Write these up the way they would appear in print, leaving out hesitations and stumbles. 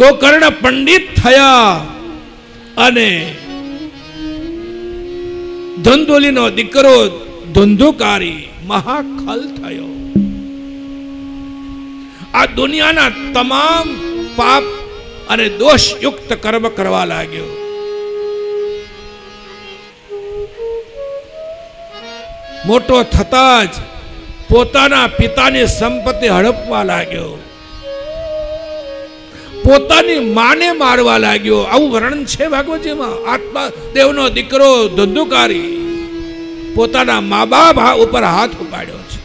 ગોકર્ણ પંડિત થયા અને ધંધોલીનો દીકરો ધંધુકારી મહાખલ થયો. આ દુનિયાના તમામ પાપ અને દોષયુક્ત કર્મ કરવા લાગ્યો. મોટો થતા જ પોતાના પિતાની સંપત્તિ હડપવા લાગ્યો. પોતાની માને મારવા લાગ્યો. આવું વર્ણન છે ભાગવતજીમાં. આત્મા દેવનો દીકરો ધંધુકારી પોતાના મા બાપ ઉપર હાથ ઉપાડ્યો છે.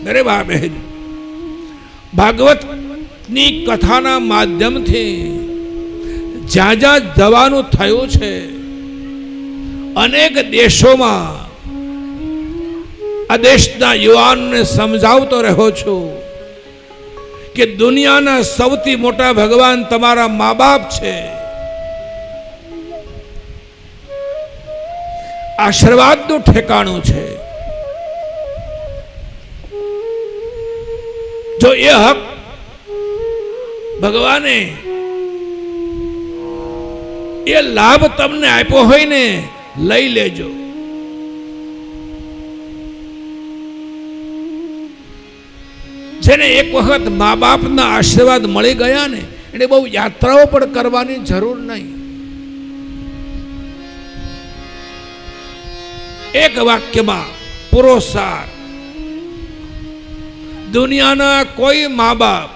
અરે બા બહેન, ભાગવતની કથાના માધ્યમથી જ્યાં જ્યાં જવાનું થયું છે, અનેક દેશોમાં આ દેશના યુવાનોને સમજાવતો રહ્યો છું કે દુનિયાના સૌથી મોટા ભગવાન તમારા મા બાપ છે. આશીર્વાદનું ઠેકાણું છે. જો એ હક ભગવાને એ લાભ તમને આપ્યો હોય ને, લઈ લેજો. જેને એક વખત મા બાપના આશીર્વાદ મળી ગયા ને, એને બહુ યાત્રાઓ પણ કરવાની જરૂર નહીં. એક વાક્યમાં પૂરો સાર. દુનિયાના કોઈ મા બાપ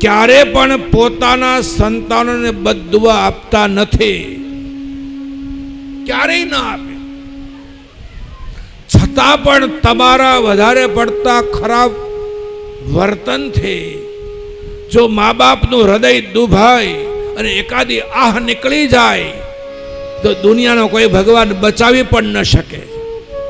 ક્યારે પણ પોતાના સંતાનોને બદદુઆ આપતા નથી. ક્યારેય ના આપે. છતાં પણ તમારા વધારે પડતા ખરાબ વર્તનથી જો મા બાપનું હૃદય દુભાય અને એકાદી આહ નીકળી જાય તો દુનિયાનો કોઈ ભગવાન બચાવી પણ ન શકે.